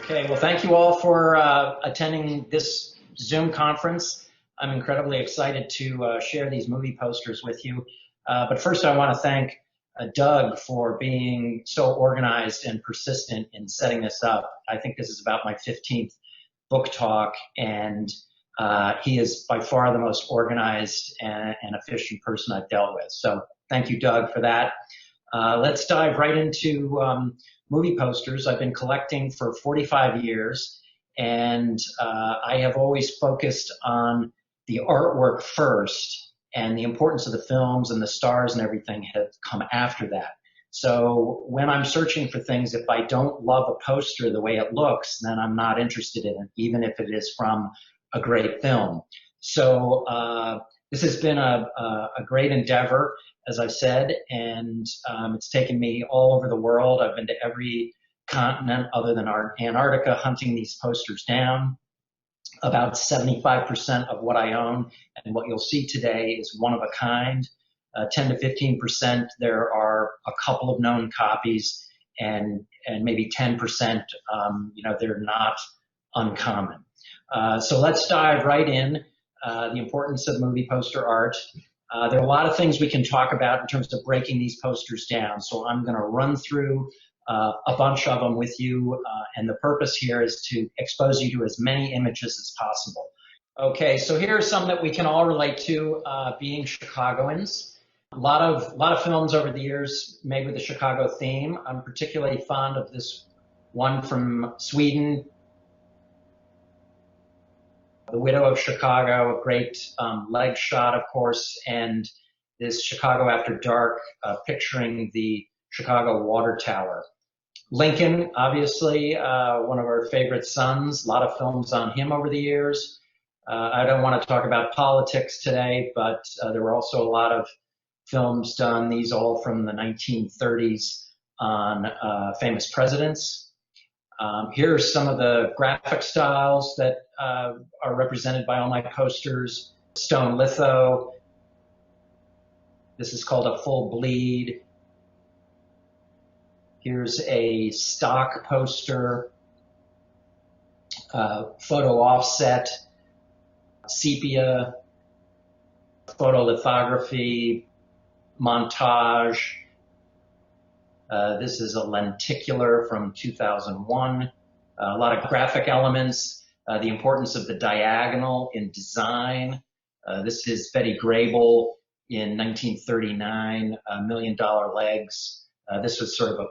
Okay, well, thank you all for attending this Zoom conference. I'm incredibly excited to share these movie posters with you. But first, I want to thank Doug for being so organized and persistent in setting this up. I think this is about my 15th book talk, and he is by far the most organized and efficient person I've dealt with. So thank you, Doug, for that. Let's dive right into movie posters. I've been collecting for 45 years, and I have always focused on the artwork first, and the importance of the films and the stars and everything have come after that. So when I'm searching for things, if I don't love a poster the way it looks, then I'm not interested in it, even if it is from a great film. So this has been a great endeavor, as I've said, and it's taken me all over the world. I've been to every continent other than Antarctica hunting these posters down. About 75% of what I own and what you'll see today is one of a kind. 10 to 15%, there are a couple of known copies, and maybe 10%, they're not uncommon. So let's dive right in. The importance of movie poster art. There are a lot of things we can talk about in terms of breaking these posters down. So I'm going to run through a bunch of them with you, and the purpose here is to expose you to as many images as possible. Okay, so here are some that we can all relate to, being Chicagoans. A lot of films over the years made with the Chicago theme. I'm particularly fond of this one from Sweden, The Widow of Chicago, a great leg shot, of course, and this Chicago After Dark, picturing the Chicago Water Tower. Lincoln, obviously, one of our favorite sons. A lot of films on him over the years. I don't want to talk about politics today, but there were also a lot of films done, these all from the 1930s, on famous presidents. Here are some of the graphic styles that are represented by all my posters. Stone litho. This is called a full bleed. Here's a stock poster, photo offset, sepia, photolithography, montage. This is a lenticular from 2001. A lot of graphic elements, the importance of the diagonal in design. This is Betty Grable in 1939, $1 Million Legs. This was sort of a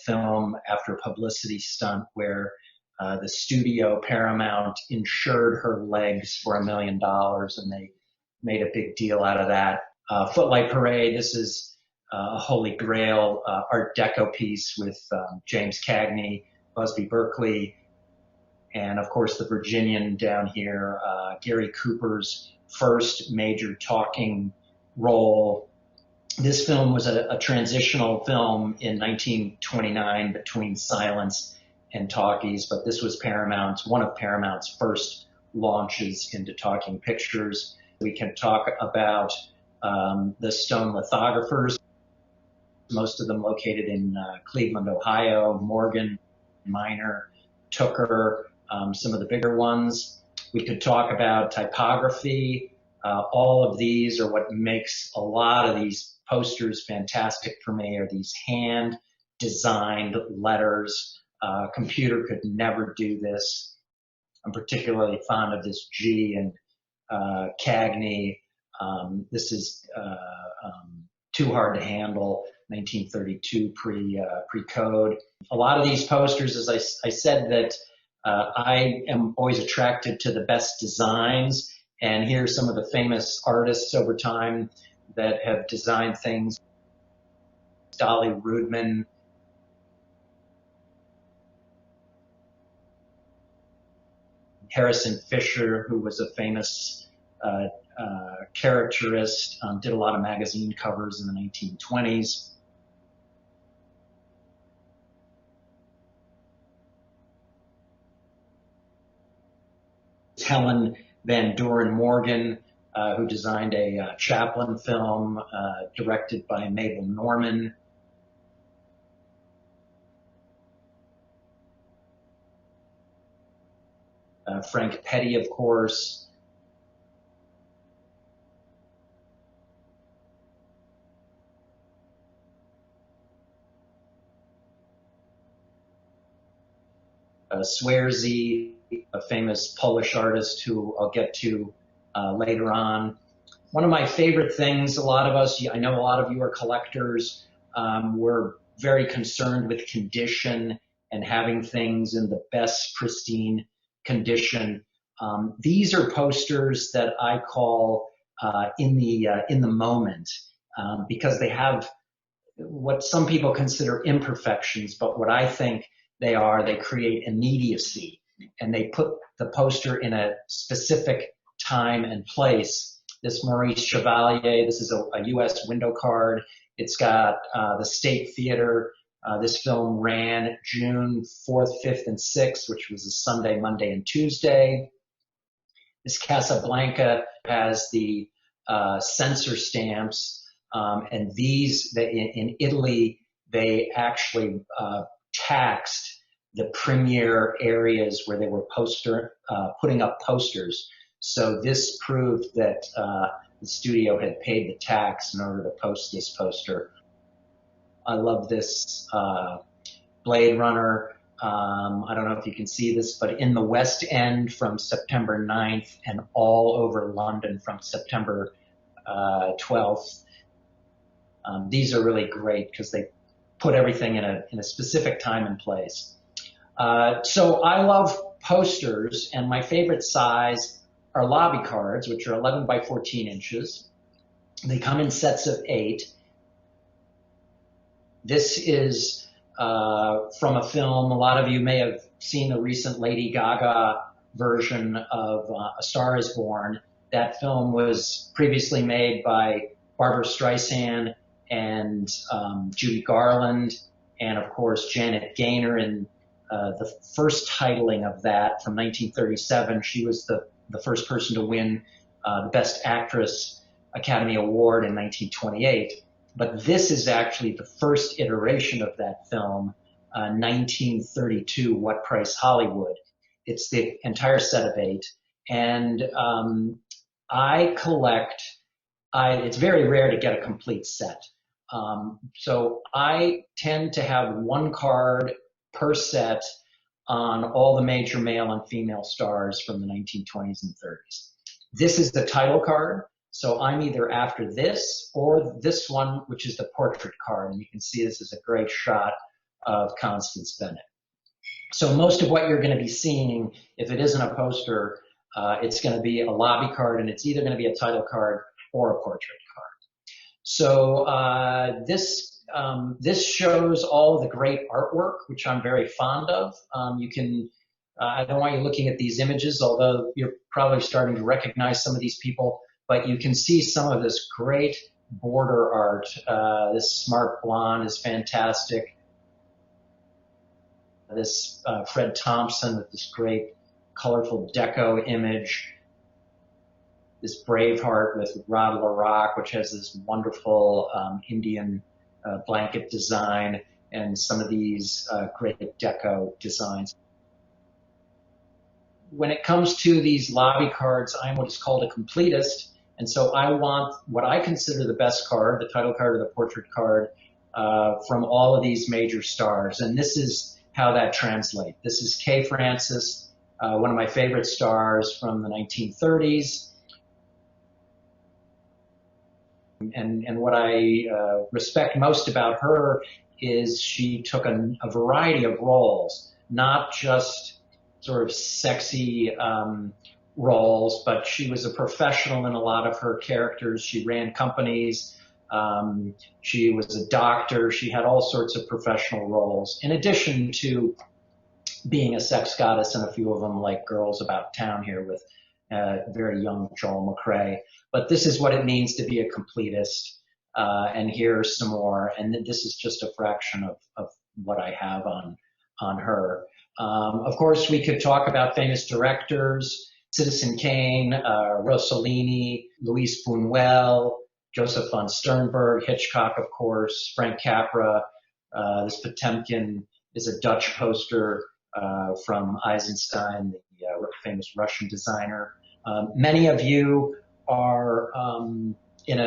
film after a publicity stunt where the studio Paramount insured her legs for $1 million, and they made a big deal out of that. Footlight Parade. This is a Holy Grail Art Deco piece with James Cagney, Busby Berkeley, and of course the Virginian down here, Gary Cooper's first major talking role. This film was a transitional film in 1929 between silence and talkies, but this was one of Paramount's first launches into talking pictures. We can talk about the stone lithographers, most of them located in Cleveland, Ohio, Morgan, Miner, Tooker, some of the bigger ones. We could talk about typography. All of these are what makes a lot of these posters fantastic for me, are these hand-designed letters. Computer could never do this. I'm particularly fond of this G and Cagney. This is Too Hard to Handle, 1932 pre-code. A lot of these posters, as I said, that I am always attracted to the best designs, and here's some of the famous artists over time that have designed things. Dolly Rudman, Harrison Fisher, who was a famous caricaturist, did a lot of magazine covers in the 1920s. Helen Van Doren Morgan, who designed a Chaplin film directed by Mabel Normand. Frank Petty, of course. Swearzy, a famous Polish artist who I'll get to later on. One of my favorite things, a lot of us, I know a lot of you are collectors, we're very concerned with condition and having things in the best pristine condition. These are posters that I call in the moment, because they have what some people consider imperfections, but what I think they are, they create immediacy, and they put the poster in a specific time and place. This Maurice Chevalier, this is a U.S. window card. It's got the State Theater. This film ran June 4th, 5th, and 6th, which was a Sunday, Monday, and Tuesday. This Casablanca has the censor stamps, and these, in Italy, they actually taxed the premier areas where they were putting up posters. So this proved that the studio had paid the tax in order to post this poster. I love this Blade Runner. I don't know if you can see this, but in the West End from September 9th and all over London from September 12th. These are really great because they put everything in a specific time and place. So I love posters, and my favorite size are lobby cards, which are 11 by 14 inches. They come in sets of 8. This is from a film. A lot of you may have seen the recent Lady Gaga version of A Star is Born. That film was previously made by Barbra Streisand and Judy Garland, and of course Janet Gaynor. In the first titling of that from 1937, she was the first person to win the Best Actress Academy Award in 1928. But this is actually the first iteration of that film, 1932, What Price Hollywood. It's the entire set of 8. And I collect, it's very rare to get a complete set. So I tend to have one card per set on all the major male and female stars from the 1920s and 30s. This is the title card. So I'm either after this or this one, which is the portrait card. And you can see this is a great shot of Constance Bennett. So most of what you're going to be seeing, if it isn't a poster, it's going to be a lobby card, and it's either going to be a title card or a portrait card. So this shows all of the great artwork, which I'm very fond of. You can, I don't want you looking at these images, although you're probably starting to recognize some of these people, but you can see some of this great border art. This Smart Blonde is fantastic. This Fred Thompson with this great colorful deco image. This Braveheart with Rod LaRock, which has this wonderful Indian blanket design, and some of these great deco designs. When it comes to these lobby cards, I'm what is called a completist, and so I want what I consider the best card, the title card or the portrait card, from all of these major stars, and this is how that translates. This is Kay Francis, one of my favorite stars from the 1930s. And what I respect most about her is she took a variety of roles, not just sort of sexy roles, but she was a professional in a lot of her characters. She ran companies. She was a doctor. She had all sorts of professional roles, in addition to being a sex goddess in a few of them, like Girls About Town here with very young Joel McCrea. But this is what it means to be a completist. And here's some more. And this is just a fraction of what I have on her. Of course, we could talk about famous directors: Citizen Kane, Rossellini, Luis Buñuel, Joseph von Sternberg, Hitchcock, of course, Frank Capra. This Potemkin is a Dutch poster from Eisenstein, the famous Russian designer. Many of you are in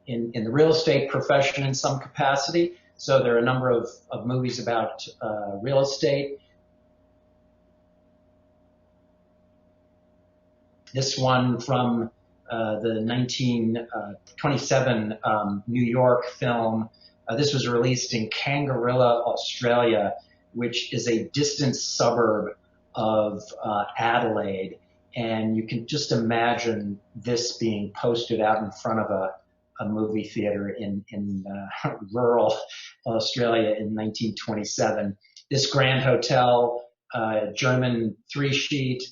the real estate profession in some capacity. So there are a number of movies about real estate. This one from the 1927 New York film. This was released in Kangarilla, Australia, which is a distant suburb of Adelaide. And you can just imagine this being posted out in front of a movie theater in rural Australia in 1927. This Grand Hotel, German 3-sheet,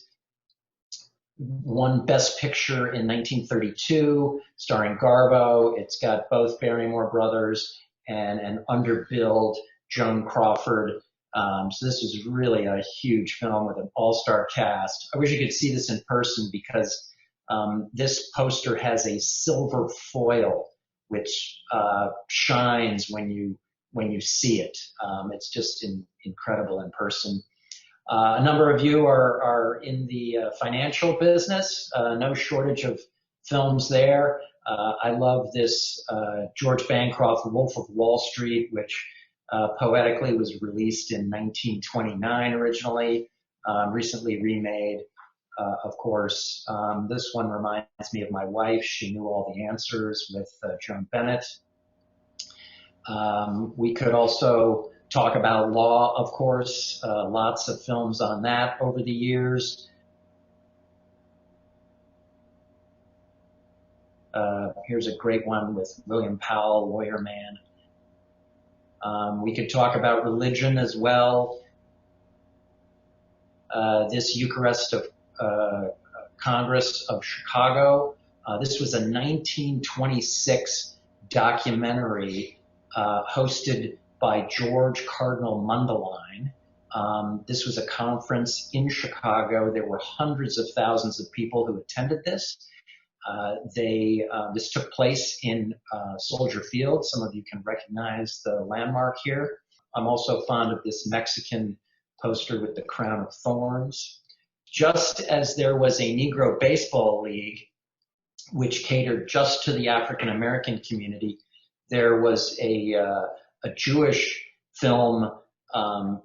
won Best Picture in 1932, starring Garbo. It's got both Barrymore brothers and an underbilled Joan Crawford. So this was really a huge film with an all-star cast. I wish you could see this in person because this poster has a silver foil which shines when you see it. It's just incredible in person. A number of you are in the financial business. No shortage of films there. I love this George Bancroft Wolf of Wall Street, which poetically was released in 1929 originally, recently remade, of course. This one reminds me of my wife. She Knew All the Answers with Joan Bennett. We could also talk about Law, of course. Lots of films on that over the years. Here's a great one with William Powell, Lawyer Man. We could talk about religion as well. This Eucharist of Congress of Chicago. This was a 1926 documentary hosted by George Cardinal Mundelein. This was a conference in Chicago. There were hundreds of thousands of people who attended this. This took place in Soldier Field. Some of you can recognize the landmark here. I'm also fond of this Mexican poster with the crown of thorns. Just as there was a Negro Baseball League, which catered just to the African American community, there was a Jewish film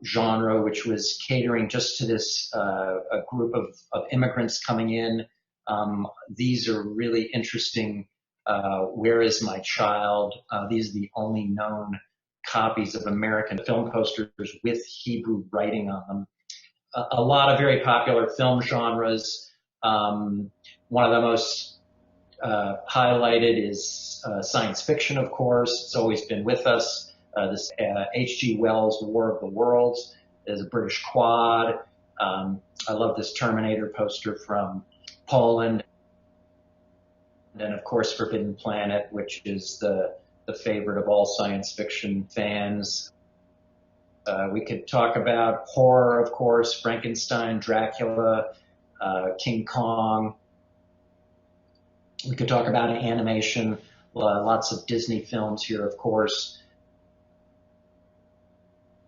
genre which was catering just to this a group of immigrants coming in. These are really interesting. Where Is My Child? These are the only known copies of American film posters with Hebrew writing on them. A lot of very popular film genres. One of the most highlighted is science fiction, of course. It's always been with us. This H.G. Wells' War of the Worlds is a British quad. I love this Terminator poster from Poland. And then, of course, Forbidden Planet, which is the favorite of all science fiction fans. We could talk about horror, of course, Frankenstein, Dracula, King Kong. We could talk about animation, lots of Disney films here, of course.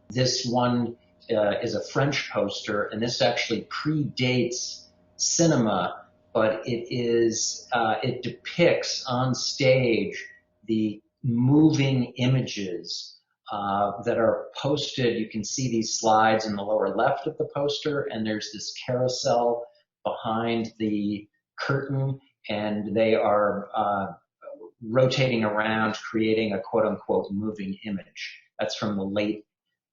This one is a French poster, and this actually predates cinema, but it depicts on stage the moving images that are posted. You can see these slides in the lower left of the poster, and there's this carousel behind the curtain, and they are rotating around, creating a quote-unquote moving image. That's from the late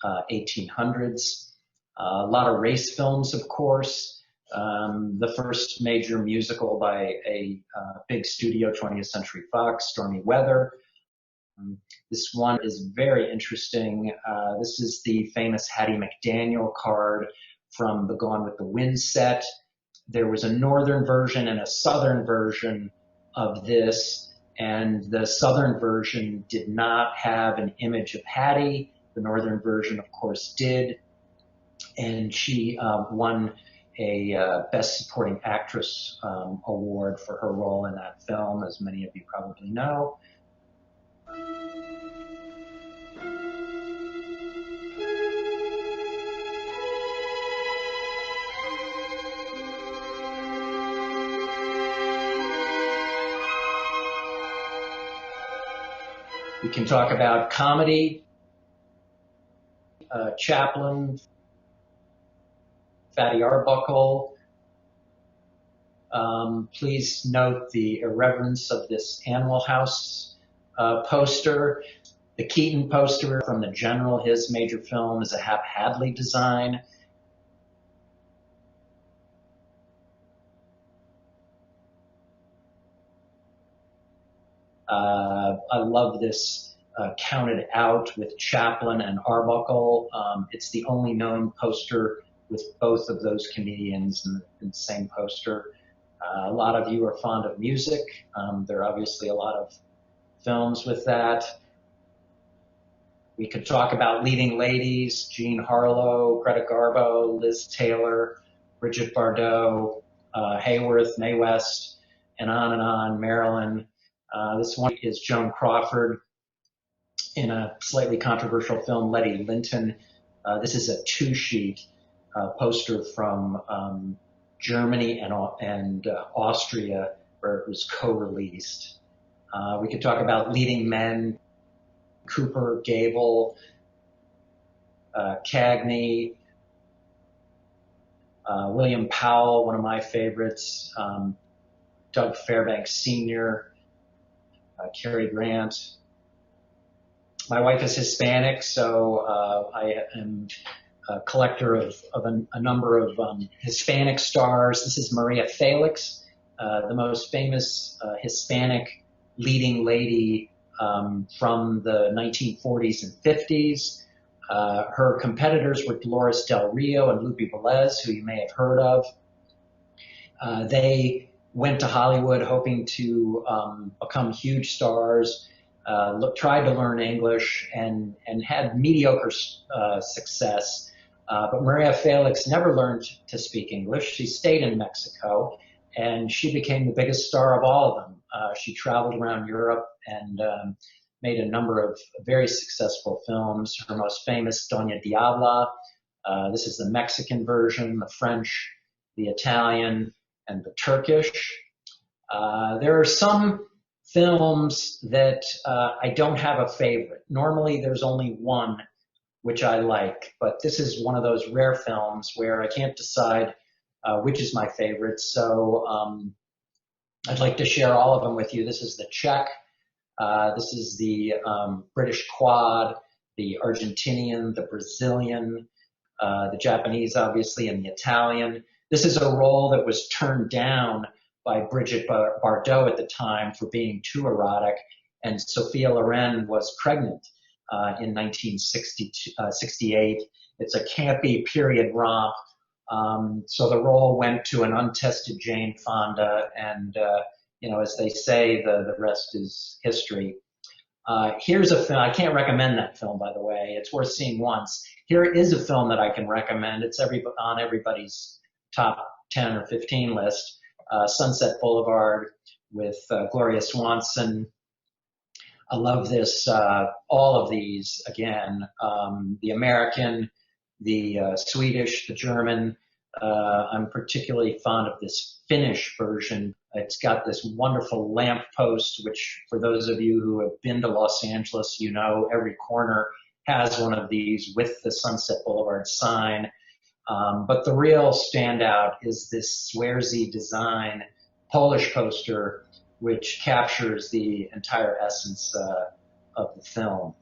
1800s. A lot of race films, of course. The first major musical by a big studio, 20th Century Fox, Stormy Weather. This one is very interesting. This is the famous Hattie McDaniel card from the Gone with the Wind set. There was a northern version and a southern version of this, and the southern version did not have an image of Hattie. The northern version, of course, did, and she won a Best Supporting Actress award for her role in that film, as many of you probably know. We can talk about comedy, Chaplin, Fatty Arbuckle. Please note the irreverence of this Animal House poster. The Keaton poster from The General, his major film, is a Hap Hadley design. I love this Counted Out with Chaplin and Arbuckle. It's the only known poster with both of those comedians in the same poster. A lot of you are fond of music. There are obviously a lot of films with that. We could talk about leading ladies: Jean Harlow, Greta Garbo, Liz Taylor, Brigitte Bardot, Hayworth, Mae West, and on, Marilyn. This one is Joan Crawford in a slightly controversial film, Letty Linton. This is a two-sheet poster from Germany and Austria, where it was co-released. We could talk about leading men: Cooper, Gable, Cagney, William Powell, one of my favorites, Doug Fairbanks Sr., Cary Grant. My wife is Hispanic, so I am a collector of a number of Hispanic stars. This is Maria Felix, the most famous Hispanic leading lady from the 1940s and 50s. Her competitors were Dolores Del Rio and Lupe Velez, who you may have heard of. They went to Hollywood hoping to become huge stars, tried to learn English, and had mediocre success. But Maria Felix never learned to speak English. She stayed in Mexico, and she became the biggest star of all of them. She traveled around Europe and made a number of very successful films. Her most famous, Doña Diabla. This is the Mexican version, the French, the Italian, and the Turkish. There are some films that I don't have a favorite. Normally there's only one which I like, but this is one of those rare films where I can't decide which is my favorite. So I'd like to share all of them with you. This is the Czech. This is the British Quad, the Argentinian, the Brazilian, the Japanese, obviously, and the Italian. This is a role that was turned down by Brigitte Bardot at the time for being too erotic, and Sophia Loren was pregnant in 1968. It's a campy period romp. So the role went to an untested Jane Fonda, and as they say, the rest is history. Here's a film. I can't recommend that film, by the way. It's worth seeing once. Here is a film that I can recommend. It's on everybody's top 10 or 15 list. Sunset Boulevard with Gloria Swanson. I love this. All of these, again, the American, the Swedish, the German. I'm particularly fond of this Finnish version. It's got this wonderful lamppost, which for those of you who have been to Los Angeles, every corner has one of these with the Sunset Boulevard sign. But the real standout is this Swersey design Polish poster, which captures the entire essence of the film.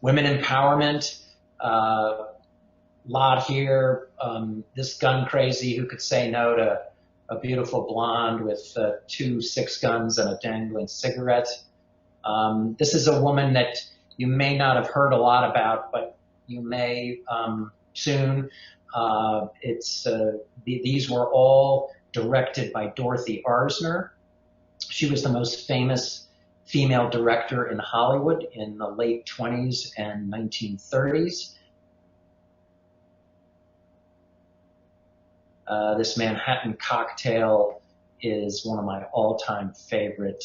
Women empowerment, lot here. This gun crazy who could say no to a beautiful blonde with 2 6 guns and a dangling cigarette. This is a woman that you may not have heard a lot about, but you may soon. These were all directed by Dorothy Arzner. She was the most famous female director in Hollywood in the late 20s and 1930s. This Manhattan Cocktail is one of my all-time favorite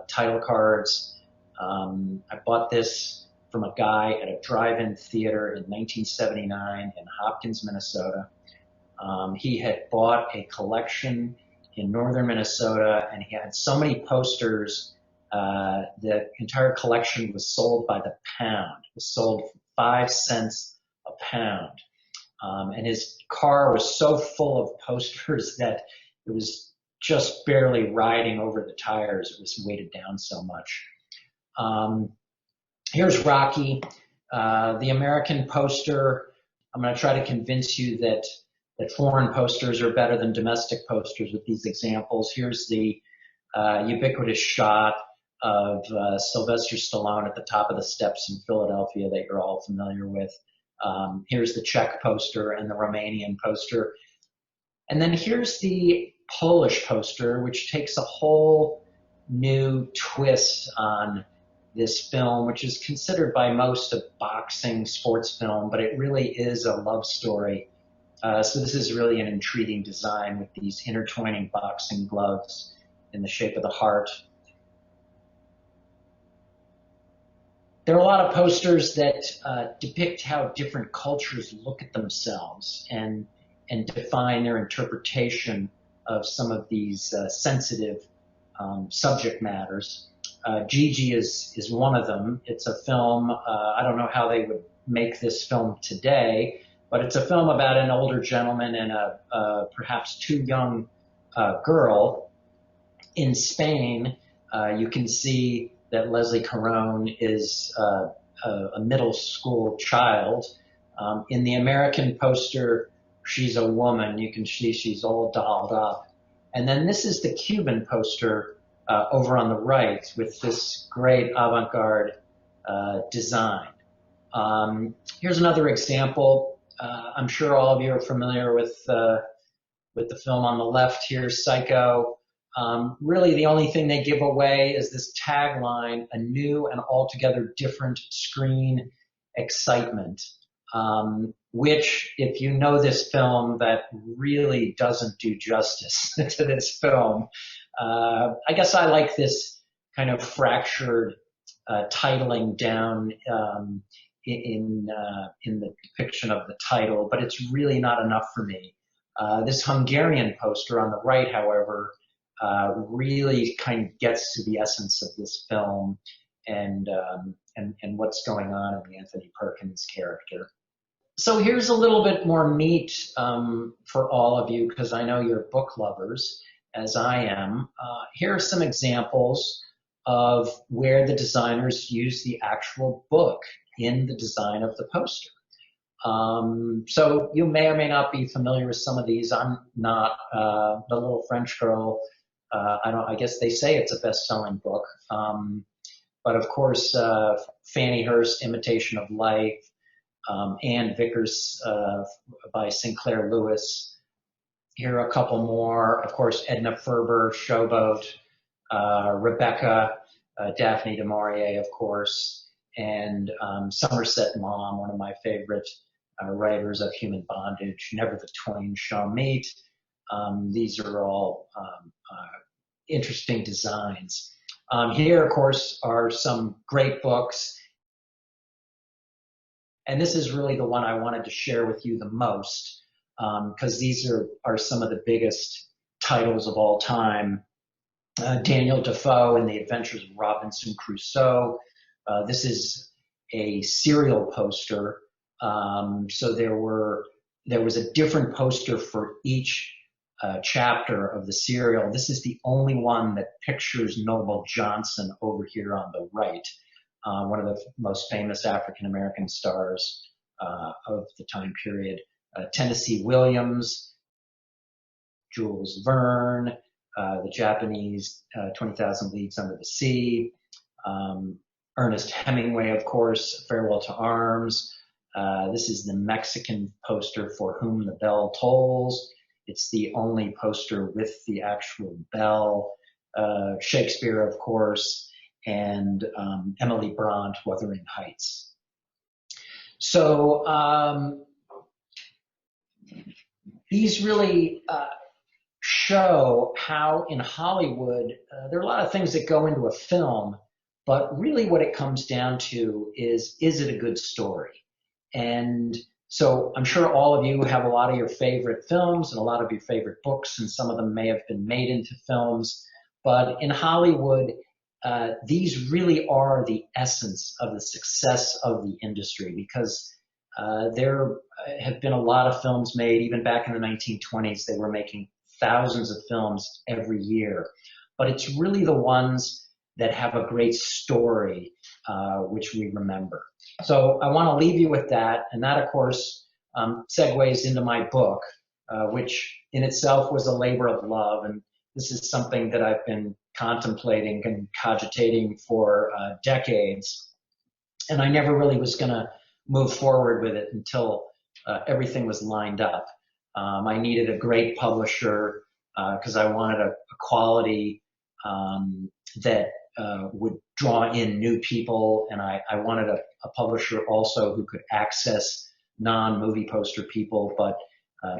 title cards. I bought this from a guy at a drive-in theater in 1979 in Hopkins, Minnesota. He had bought a collection in northern Minnesota, and he had so many posters. The entire collection was sold by the pound. It was sold for 5 cents a pound. And his car was so full of posters that it was just barely riding over the tires. It was weighted down so much. Here's Rocky, the American poster. I'm going to try to convince you that foreign posters are better than domestic posters with these examples. Here's the ubiquitous shot of Sylvester Stallone at the top of the steps in Philadelphia that you're all familiar with. Here's the Czech poster and the Romanian poster. And then here's the Polish poster, which takes a whole new twist on this film, which is considered by most a boxing sports film, but it really is a love story. So this is really an intriguing design with these intertwining boxing gloves in the shape of the heart. There are a lot of posters that depict how different cultures look at themselves and define their interpretation of some of these sensitive subject matters. Gigi is one of them. It's a film, I don't know how they would make this film today, but it's a film about an older gentleman and a perhaps too young girl in Spain. You can see that Leslie Caron is a middle school child. In the American poster, she's a woman. You can see she's all dolled up. And then this is the Cuban poster over on the right with this great avant-garde design. Here's another example. I'm sure all of you are familiar with the film on the left here, Psycho. Really, the only thing they give away is this tagline, a new and altogether different screen excitement, which, if you know this film, that really doesn't do justice to this film. I guess I like this kind of fractured titling down in the depiction of the title, but it's really not enough for me. This Hungarian poster on the right, however, really kind of gets to the essence of this film and what's going on in the Anthony Perkins character. So here's a little bit more meat for all of you, because I know you're book lovers, as I am. Here are some examples of where the designers use the actual book in the design of the poster. So you may or may not be familiar with some of these. I'm not. The Little French Girl, I guess they say it's a best-selling book. But of course, Fannie Hurst, Imitation of Life, Anne Vickers by Sinclair Lewis. Here are a couple more. Of course, Edna Ferber, Showboat, Rebecca, Daphne du Maurier, of course, and Somerset Maugham, one of my favorite writers of Human Bondage, Never the Twain Shall Meet. These are all interesting designs. Here, of course, are some great books. And this is really the one I wanted to share with you the most, because these are some of the biggest titles of all time. Daniel Defoe and the Adventures of Robinson Crusoe. This is a serial poster. So there was a different poster for each chapter of the serial. This is the only one that pictures Noble Johnson over here on the right, one of the most famous African-American stars of the time period. Tennessee Williams, Jules Verne, the Japanese 20,000 Leagues Under the Sea, Ernest Hemingway, of course, Farewell to Arms. This is the Mexican poster, For Whom the Bell Tolls. It's the only poster with the actual bell. Shakespeare, of course, and Emily Bront, Wuthering Heights. So these really show how in Hollywood, there are a lot of things that go into a film, but really what it comes down to is it a good story? And So I'm sure all of you have a lot of your favorite films and a lot of your favorite books, and some of them may have been made into films. But in Hollywood, these really are the essence of the success of the industry, because there have been a lot of films made. Even back in the 1920s, they were making thousands of films every year. But it's really the ones that have a great story, which we remember. So I want to leave you with that, and that, of course, segues into my book, which in itself was a labor of love. And this is something that I've been contemplating and cogitating for decades, and I never really was going to move forward with it until everything was lined up. I needed a great publisher because I wanted a quality that would draw in new people, and I wanted a publisher also who could access non-movie poster people, but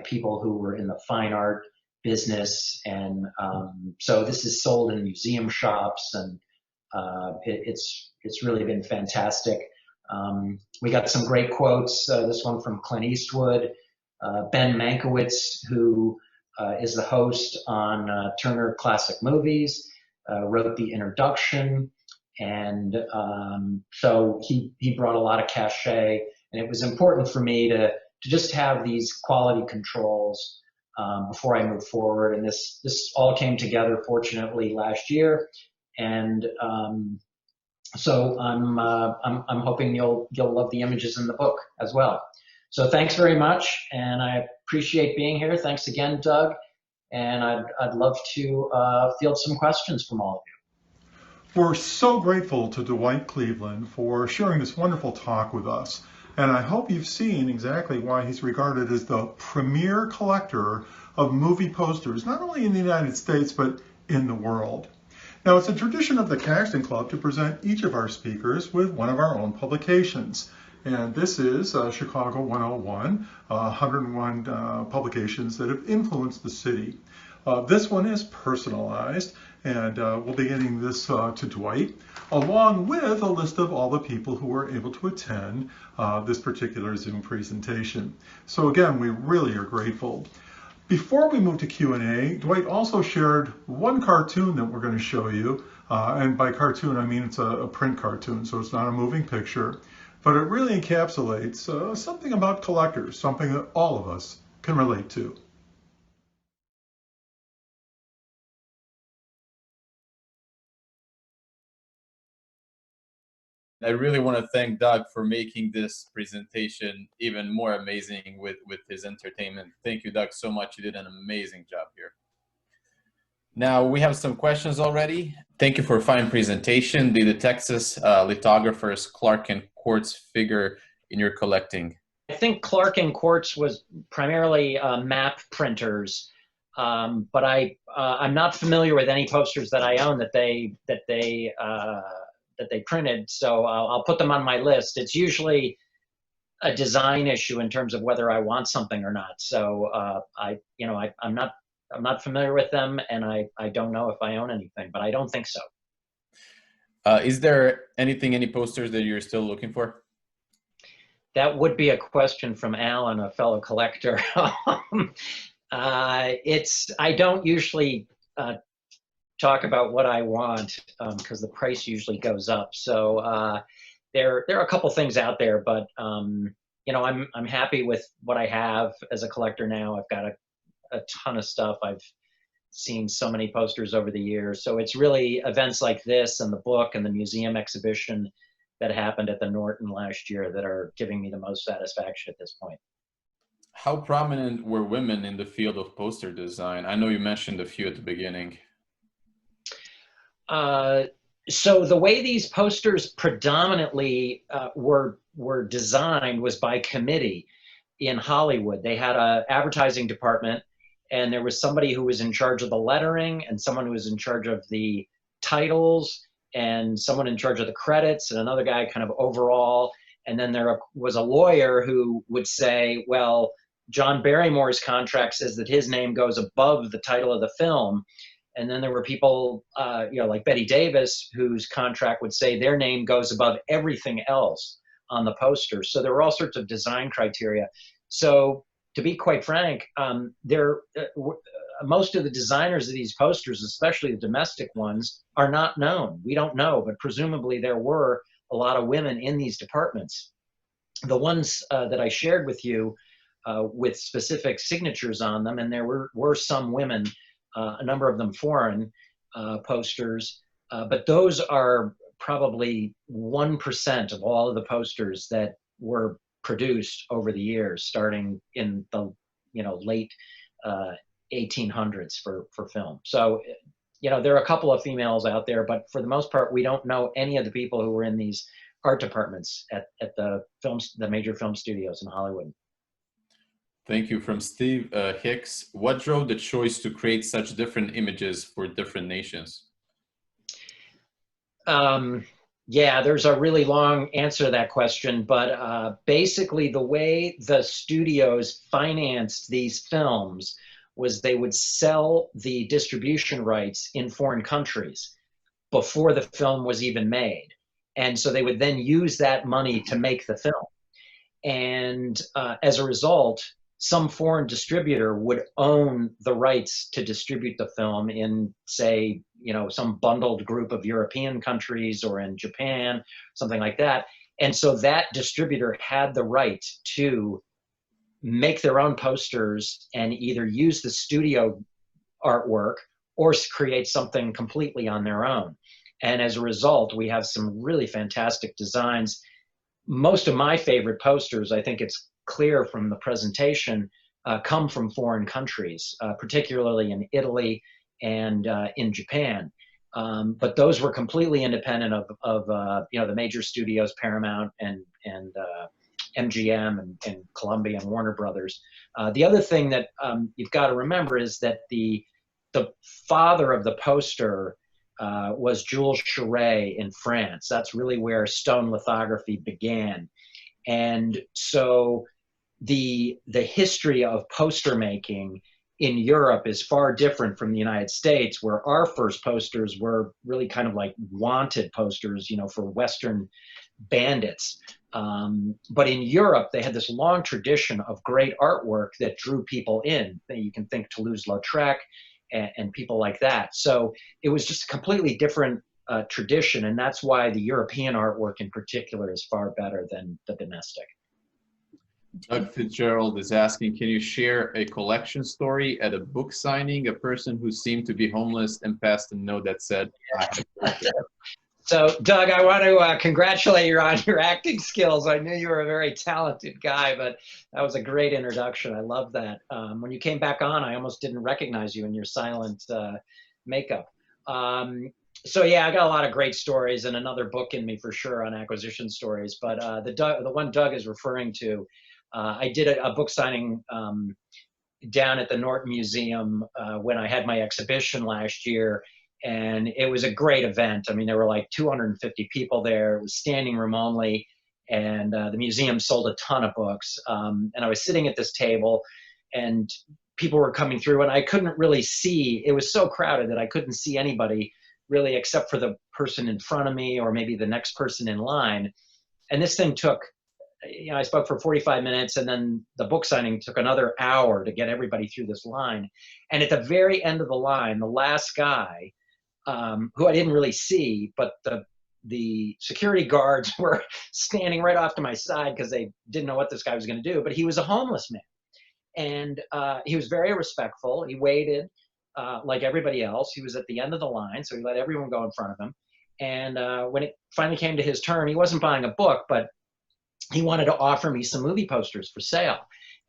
people who were in the fine art business. And so this is sold in museum shops, and it's really been fantastic. We got some great quotes. This one from Clint Eastwood, Ben Mankiewicz, who is the host on Turner Classic Movies, wrote the introduction, and so he brought a lot of cachet, and it was important for me to just have these quality controls before I move forward. And this all came together, fortunately, last year, and so I'm hoping you'll love the images in the book as well. So thanks very much, and I appreciate being here. Thanks again, Doug, and I'd love to field some questions from all of you. We're so grateful to Dwight Cleveland for sharing this wonderful talk with us, and I hope you've seen exactly why he's regarded as the premier collector of movie posters, not only in the United States, but in the world. Now, it's a tradition of the Caxton Club to present each of our speakers with one of our own publications. And this is Chicago 101, 101 publications that have influenced the city. This one is personalized, and we'll be getting this to Dwight, along with a list of all the people who were able to attend this particular Zoom presentation. So again, we really are grateful. Before we move to Q&A, Dwight also shared one cartoon that we're going to show you. And by cartoon, I mean it's a print cartoon, so it's not a moving picture. But it really encapsulates something about collectors, something that all of us can relate to. I really want to thank Doug for making this presentation even more amazing with his entertainment. Thank you, Doug, so much. You did an amazing job here. Now, we have some questions already. Thank you for a fine presentation. Did the Texas lithographers Clark and Quartz figure in your collecting? I think Clark and Quartz was primarily map printers, but I'm not familiar with any posters that I own that they printed, so I'll put them on my list. It's usually a design issue in terms of whether I want something or not. So I'm not familiar with them, and I don't know if I own anything, but I don't think so. Is there any posters that you're still looking for? That would be a question from Alan, a fellow collector. I don't usually talk about what I want because the price usually goes up. So there are a couple things out there, but I'm happy with what I have as a collector now. I've got a ton of stuff. I've seen so many posters over the years. So it's really events like this and the book and the museum exhibition that happened at the Norton last year that are giving me the most satisfaction at this point. How prominent were women in the field of poster design? I know you mentioned a few at the beginning. So the way these posters predominantly were designed was by committee in Hollywood. They had an advertising department, and there was somebody who was in charge of the lettering, and someone who was in charge of the titles, and someone in charge of the credits, and another guy kind of overall. And then there was a lawyer who would say, well, John Barrymore's contract says that his name goes above the title of the film. And then there were people, like Betty Davis, whose contract would say their name goes above everything else on the poster. So there were all sorts of design criteria. So to be quite frank, most of the designers of these posters, especially the domestic ones, are not known. We don't know, but presumably there were a lot of women in these departments. The ones that I shared with you with specific signatures on them, and there were some women, a number of them foreign posters, but those are probably 1% of all of the posters that were produced over the years, starting in the late 1800s for film. So there are a couple of females out there, but for the most part, we don't know any of the people who were in these art departments at the major film studios in Hollywood. Thank you. From Steve Hicks, what drove the choice to create such different images for different nations? Yeah, there's a really long answer to that question, but basically the way the studios financed these films was they would sell the distribution rights in foreign countries before the film was even made. And so they would then use that money to make the film. And as a result, some foreign distributor would own the rights to distribute the film in, say, some bundled group of European countries or in Japan, something like that. And so that distributor had the right to make their own posters and either use the studio artwork or create something completely on their own. And as a result, we have some really fantastic designs. Most of my favorite posters, I think it's clear from the presentation, come from foreign countries, particularly in Italy and in Japan. But those were completely independent of the major studios, Paramount and MGM and Columbia and Warner Brothers. The other thing that you've got to remember is that the father of the poster was Jules Charest in France. That's really where stone lithography began. And so the history of poster making in Europe is far different from the United States, where our first posters were really kind of like wanted posters, for Western bandits. But in Europe, they had this long tradition of great artwork that drew people in. You can think Toulouse-Lautrec and people like that. So it was just a completely different tradition, and that's why the European artwork in particular is far better than the domestic. Doug Fitzgerald is asking, can you share a collection story at a book signing, a person who seemed to be homeless and passed a note that said, So, Doug, I want to congratulate you on your acting skills. I knew you were a very talented guy, but that was a great introduction. I love that. When you came back on, I almost didn't recognize you in your silent makeup. So, yeah, I got a lot of great stories and another book in me for sure on acquisition stories. But the one Doug is referring to, I did a book signing down at the Norton Museum when I had my exhibition last year. And it was a great event. I mean, there were like 250 people there. It was standing room only. And the museum sold a ton of books. And I was sitting at this table and people were coming through and I couldn't really see. It was so crowded that I couldn't see anybody really except for the person in front of me or maybe the next person in line. And this thing took, I spoke for 45 minutes and then the book signing took another hour to get everybody through this line. And at the very end of the line, the last guy, who I didn't really see, but the security guards were standing right off to my side because they didn't know what this guy was going to do. But he was a homeless man, and he was very respectful. He waited like everybody else. He was at the end of the line, so he let everyone go in front of him. And when it finally came to his turn, he wasn't buying a book, but he wanted to offer me some movie posters for sale.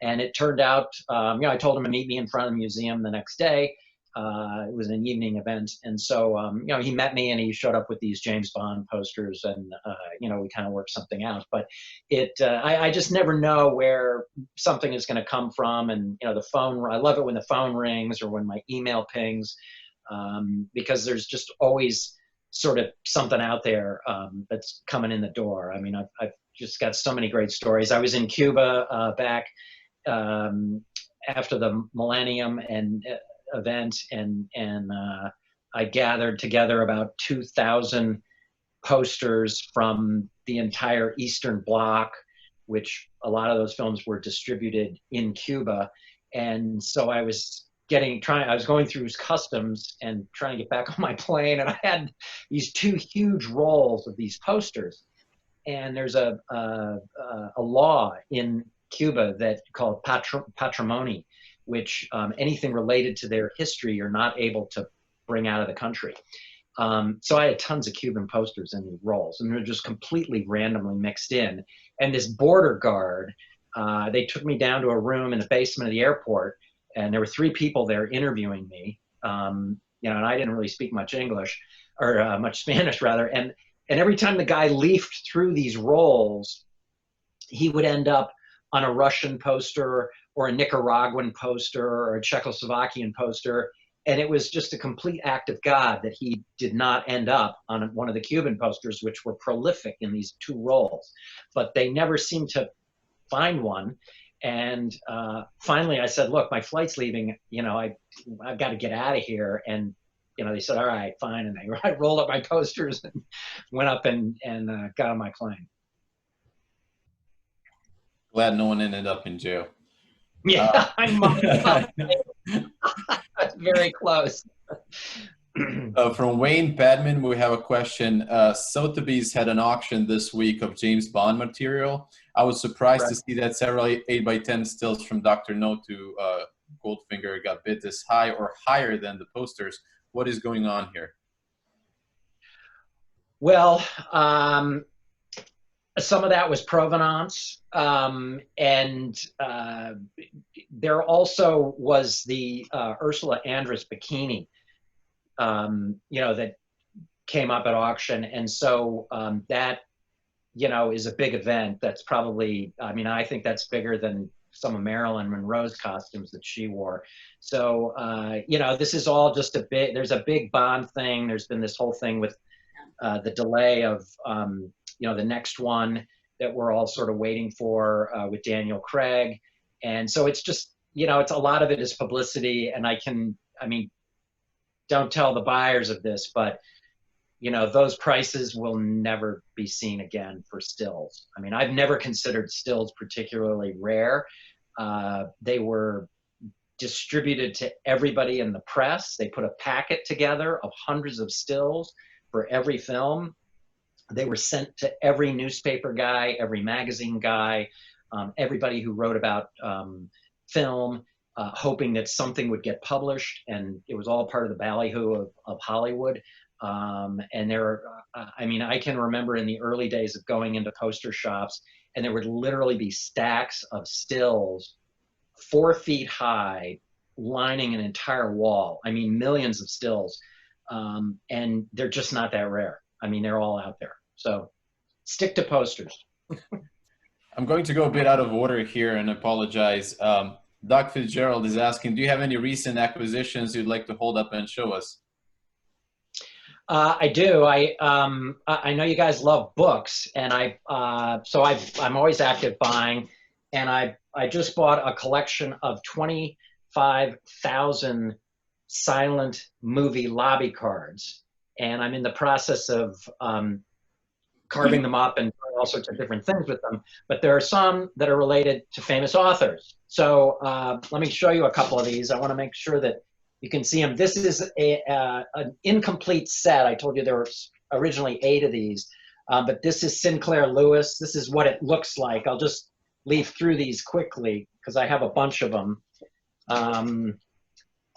And it turned out, I told him to meet me in front of the museum the next day. It was an evening event. And so, he met me and he showed up with these James Bond posters and, we kind of worked something out. But I just never know where something is going to come from. And, the phone, I love it when the phone rings or when my email pings, because there's just always sort of something out there that's coming in the door. I mean, I've just got so many great stories. I was in Cuba back after the Millennium and event, and I gathered together about 2,000 posters from the entire Eastern Bloc, which a lot of those films were distributed in Cuba. And so I was going through customs and trying to get back on my plane, and I had these 2 huge rolls of these posters. And there's a law in Cuba that called patrimony, which anything related to their history you're not able to bring out of the country. So I had tons of Cuban posters in these rolls, and they're just completely randomly mixed in. And this border guard, they took me down to a room in the basement of the airport, and there were 3 people there interviewing me. And I didn't really speak much English, or much Spanish rather. And every time the guy leafed through these rolls, he would end up on a Russian poster or a Nicaraguan poster or a Czechoslovakian poster. And it was just a complete act of God that he did not end up on one of the Cuban posters, which were prolific in these 2 rolls. But they never seemed to find one. And finally I said, look, my flight's leaving, I've got to get out of here. And they said, all right, fine. And I rolled up my posters and went up and got on my plane. Glad no one ended up in jail. Yeah, I'm very close. From Wayne Padman, we have a question. Sotheby's had an auction this week of James Bond material. I was surprised to see that several 8x10 stills from Dr. No to Goldfinger got bid this high or higher than the posters. What is going on here? Well, some of that was provenance, and there also was the Ursula Andress bikini, that came up at auction, and so that, is a big event. That's probably, I think that's bigger than some of Marilyn Monroe's costumes that she wore. So, this is all just there's a big Bond thing. There's been this whole thing with the delay of, the next one that we're all sort of waiting for with Daniel Craig. And so it's just, it's a lot of it is publicity. And don't tell the buyers of this, but, those prices will never be seen again for stills. I've never considered stills particularly rare. They were distributed to everybody in the press. They put a packet together of hundreds of stills for every film. They were sent to every newspaper guy, every magazine guy, everybody who wrote about film, hoping that something would get published. And it was all part of the ballyhoo of Hollywood. And I can remember in the early days of going into poster shops, and there would literally be stacks of stills 4 feet high lining an entire wall. Millions of stills. And they're just not that rare. They're all out there. So stick to posters. I'm going to go a bit out of order here and apologize. Doc Fitzgerald is asking, do you have any recent acquisitions you'd like to hold up and show us? I do. I know you guys love books, and I'm always active buying, and I just bought a collection of 25,000 silent movie lobby cards, and I'm in the process of carving them up and doing all sorts of different things with them. But there are some that are related to famous authors. So let me show you a couple of these. I want to make sure that you can see them. This is an incomplete set. I told you there were originally 8 of these, but this is Sinclair Lewis. This is what it looks like. I'll just leaf through these quickly because I have a bunch of them.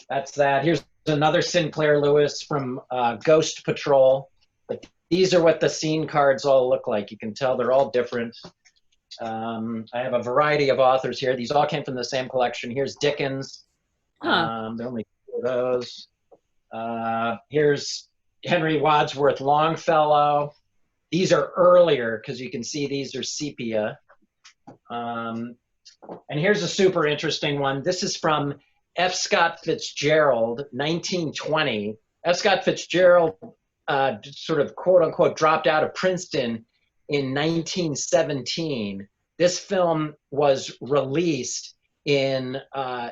That's that. Here's another Sinclair Lewis from Ghost Patrol. But these are what the scene cards all look like. You can tell they're all different. I have a variety of authors here. These all came from the same collection. Here's Dickens. There are only 2 of those. Here's Henry Wadsworth Longfellow. These are earlier because you can see these are sepia. And here's a super interesting one. This is from F. Scott Fitzgerald, 1920. F. Scott Fitzgerald sort of quote unquote dropped out of Princeton in 1917. This film was released in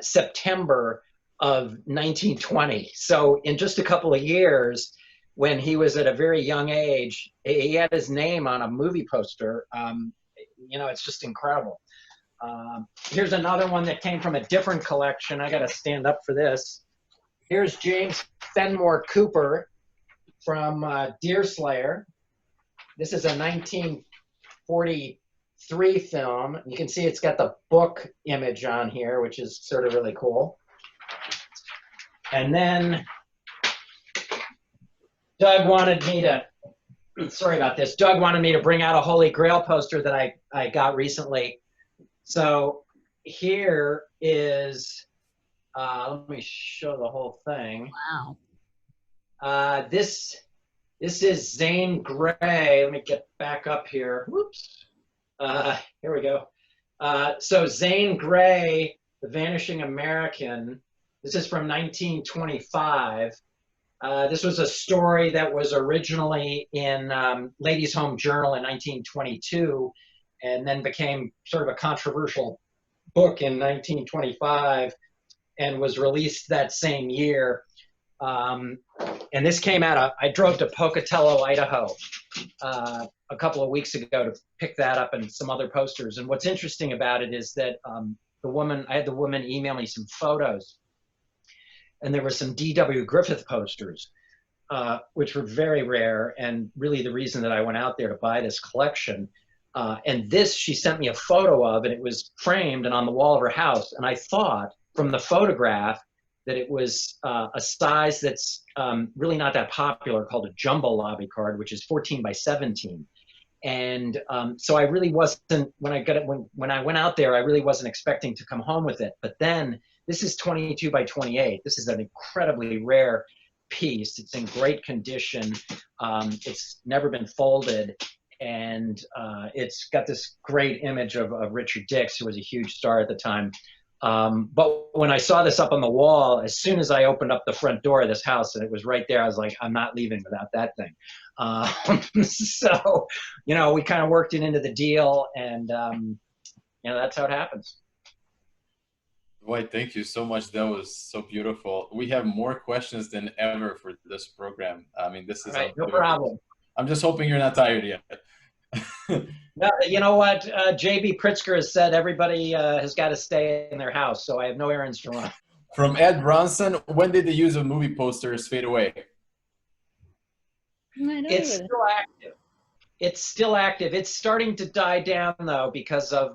September of 1920. So in just a couple of years, when he was at a very young age. He had his name on a movie poster. It's just incredible. Here's another one that came from a different collection. I got to stand up for this. Here's James Fenimore Cooper from Deerslayer. This is a 1943 film. You can see it's got the book image on here, which is sort of really cool. And then Doug wanted me to, sorry about this, Doug wanted me to bring out a Holy Grail poster that I got recently. So here is, let me show the whole thing. Wow. This is Zane Grey. Let me get back up here. Whoops. Here we go. So Zane Grey, The Vanishing American. This is from 1925. This was a story that was originally in Ladies' Home Journal in 1922, and then became sort of a controversial book in 1925, and was released that same year. And this came out, I drove to Pocatello, Idaho, a couple of weeks ago to pick that up and some other posters. And what's interesting about it is that I had the woman email me some photos, and there were some D.W. Griffith posters, which were very rare, and really the reason that I went out there to buy this collection. And this, she sent me a photo of, and it was framed and on the wall of her house. And I thought from the photograph that it was a size that's really not that popular, called a jumbo lobby card, which is 14 by 17. And so I really wasn't, when I went out there, I really wasn't expecting to come home with it. But then this is 22 by 28. This is an incredibly rare piece. It's in great condition. It's never been folded. And it's got this great image of Richard Dix, who was a huge star at the time. But when I saw this up on the wall, as soon as I opened up the front door of this house and it was right there, I was like, I'm not leaving without that thing. So, we kind of worked it into the deal, and, that's how it happens. Dwight, thank you so much. That was so beautiful. We have more questions than ever for this program. I mean, this is right, no problem. I'm just hoping you're not tired yet. No, you know what? J.B. Pritzker has said everybody has got to stay in their house, so I have no errands to run. From Ed Bronson, when did the use of movie posters fade away? It's still active. It's still active. It's starting to die down, though, because of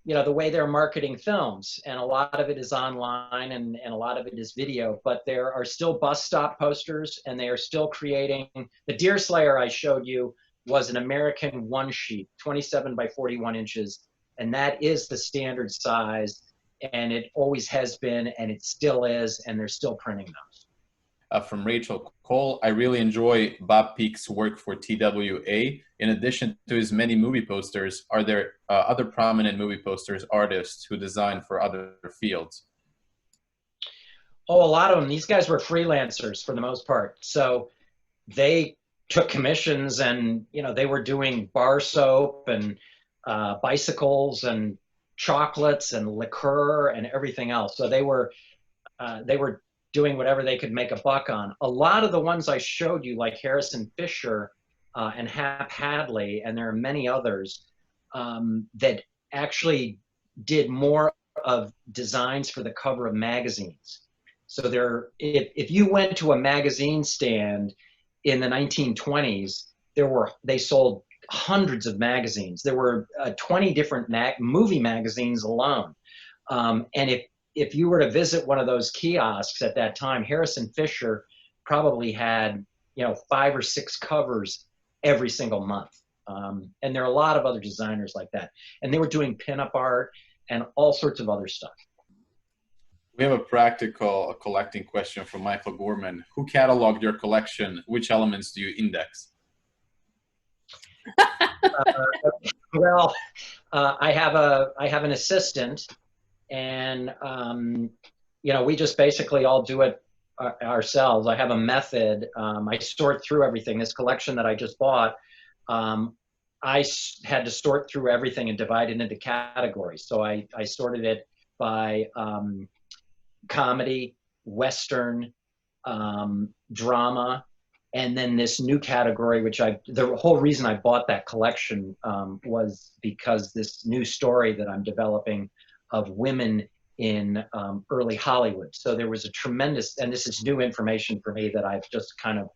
the way they're marketing films, and a lot of it is online, and a lot of it is video. But there are still bus stop posters, and they are still creating. The Deerslayer I showed you was an American one sheet, 27 by 41 inches, and that is the standard size, and it always has been, and it still is, and they're still printing those. From Rachel Cole, I really enjoy Bob Peak's work for TWA. In addition to his many movie posters, are there other prominent movie posters artists who design for other fields? Oh, a lot of them. These guys were freelancers for the most part. So they took commissions, and they were doing bar soap and bicycles and chocolates and liqueur and everything else. So they were doing whatever they could make a buck on. A lot of the ones I showed you, like Harrison Fisher and Hap Hadley, and there are many others that actually did more of designs for the cover of magazines. So if you went to a magazine stand in the 1920s, they sold hundreds of magazines. There were 20 different movie magazines alone. And if you were to visit one of those kiosks at that time, Harrison Fisher probably had 5 or 6 covers every single month. And there are a lot of other designers like that. And they were doing pinup art and all sorts of other stuff. We have a practical collecting question from Michael Gorman. Who cataloged your collection? Which elements do you index? I have an assistant, and we just basically all do it ourselves. I have a method. I sort through everything. This collection that I just bought, I had to sort through everything and divide it into categories. So I sorted it by comedy, Western, drama, And then this new category, which the whole reason I bought that collection was because this new story that I'm developing of women in early Hollywood. So there was a tremendous, and this is new information for me that I've just kind of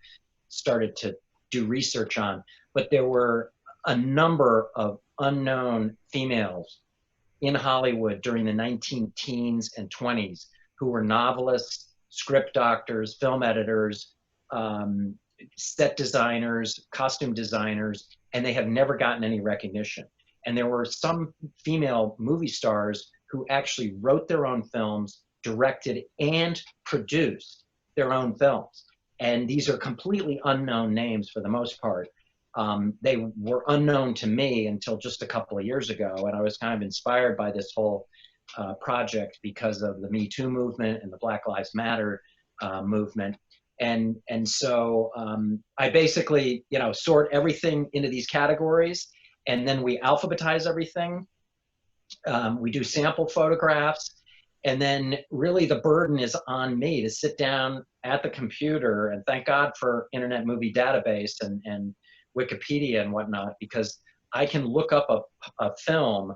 started to do research on, but there were a number of unknown females in Hollywood during the 19 teens and 20s who were novelists, script doctors, film editors, set designers, costume designers, and they have never gotten any recognition. And there were some female movie stars who actually wrote their own films, directed and produced their own films. And these are completely unknown names for the most part. They were unknown to me until just a couple of years ago, and I was kind of inspired by this whole project because of the Me Too movement and the Black Lives Matter movement. And so I basically, sort everything into these categories, and then we alphabetize everything. We do sample photographs, and then really the burden is on me to sit down at the computer, and thank God for Internet Movie Database and Wikipedia and whatnot, because I can look up a film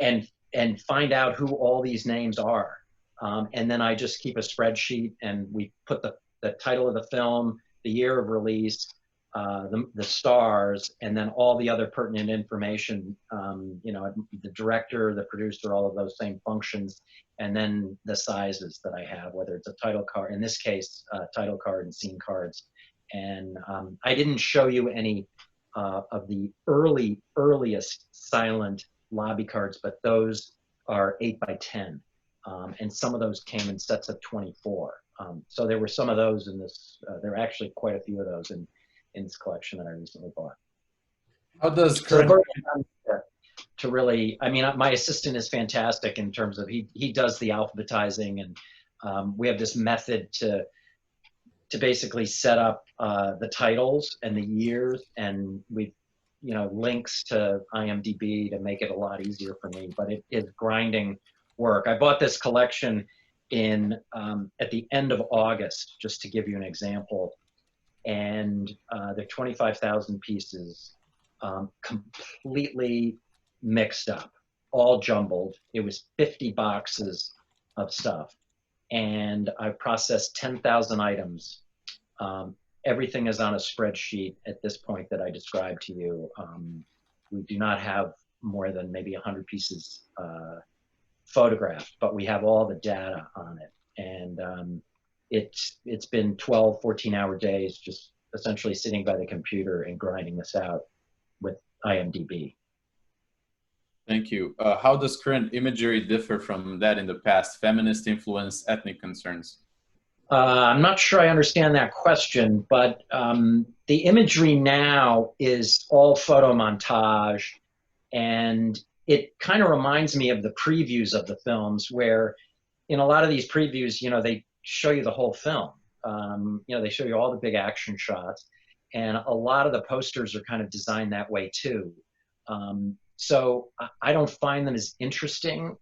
and find out who all these names are. And then I just keep a spreadsheet, and we put the title of the film, the year of release, the stars, and then all the other pertinent information, the director, the producer, all of those same functions, and then the sizes that I have, whether it's a title card, in this case, title card and scene cards. And I didn't show you any of the earliest silent lobby cards, but those are 8 by 10. And some of those came in sets of 24. So there were some of those in this, there are actually quite a few of those in this collection that I recently bought. How does current to really, I mean, my assistant is fantastic in terms of he does the alphabetizing, and we have this method to basically set up the titles and the years, and we links to IMDb to make it a lot easier for me, but it is grinding work. I bought this collection in at the end of August, just to give you an example, and they're 25,000 pieces, completely mixed up, all jumbled. It was 50 boxes of stuff, and I processed 10,000 items. Everything is on a spreadsheet at this point that I described to you. We do not have more than maybe 100 pieces photographed, but we have all the data on it. And it's been 12, 14-hour days just essentially sitting by the computer and grinding this out with IMDb. Thank you. How does current imagery differ from that in the past? Feminist influence, ethnic concerns? I'm not sure I understand that question, but the imagery now is all photo montage, and it kind of reminds me of the previews of the films, where in a lot of these previews, they show you the whole film. They show you all the big action shots, and a lot of the posters are kind of designed that way too. So I don't find them as interesting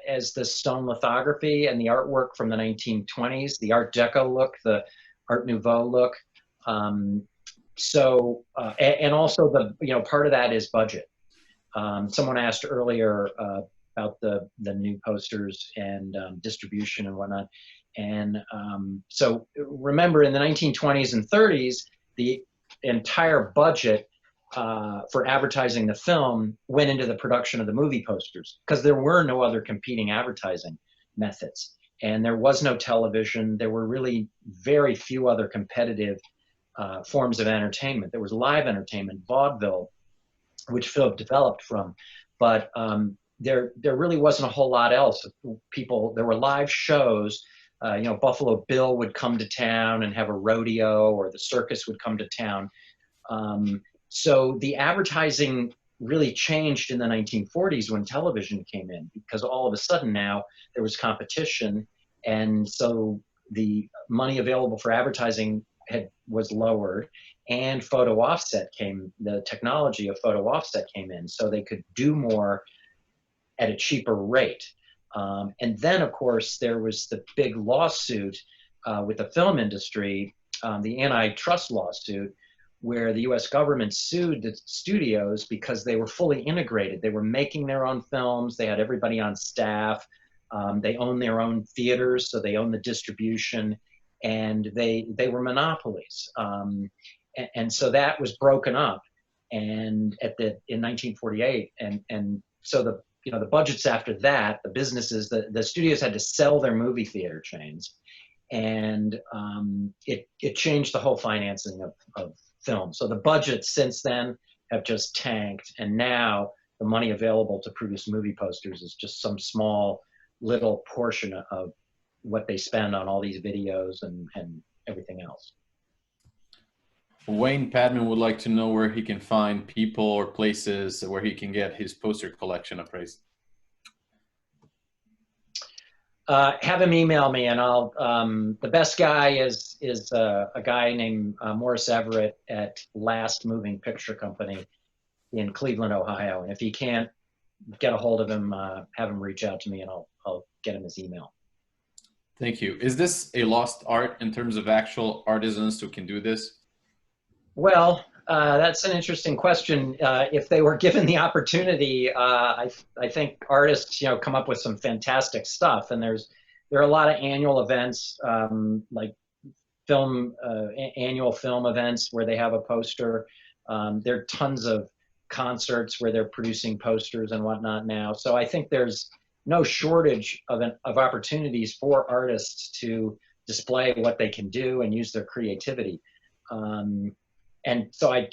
as the stone lithography and the artwork from the 1920s, the Art Deco look, the Art Nouveau look. And also part of that is budget. Someone asked earlier about the new posters and distribution and whatnot. And so remember, in the 1920s and 30s, the entire budget for advertising the film went into the production of the movie posters, because there were no other competing advertising methods, and there was no television. There were really very few other competitive forms of entertainment. There was live entertainment, vaudeville, which Philip developed from, but there really wasn't a whole lot else. There were live shows. Buffalo Bill would come to town and have a rodeo, or the circus would come to town. So the advertising really changed in the 1940s when television came in, because all of a sudden now there was competition, and so the money available for advertising was lowered, and photo offset the technology of photo offset came in, so they could do more at a cheaper rate. And then, of course, there was the big lawsuit with the film industry the antitrust lawsuit, where the U.S. government sued the studios because they were fully integrated. They were making their own films. They had everybody on staff. They owned their own theaters, so they owned the distribution, and they were monopolies. And so that was broken up, and in 1948, and so the budgets after that, the businesses, the studios had to sell their movie theater chains, and it changed the whole financing of film. So the budgets since then have just tanked, and now the money available to produce movie posters is just some small little portion of what they spend on all these videos and everything else. Wayne Padman would like to know where he can find people or places where he can get his poster collection appraised. Have him email me, and I'll. The best guy is a guy named Morris Everett at Last Moving Picture Company in Cleveland, Ohio. And if he can't get a hold of him, have him reach out to me, and I'll get him his email. Thank you. Is this a lost art in terms of actual artisans who can do this? Well, that's an interesting question. If they were given the opportunity, I think artists, come up with some fantastic stuff. And there are a lot of annual events, like annual film events where they have a poster. There are tons of concerts where they're producing posters and whatnot now. So I think there's no shortage of opportunities for artists to display what they can do and use their creativity. And so I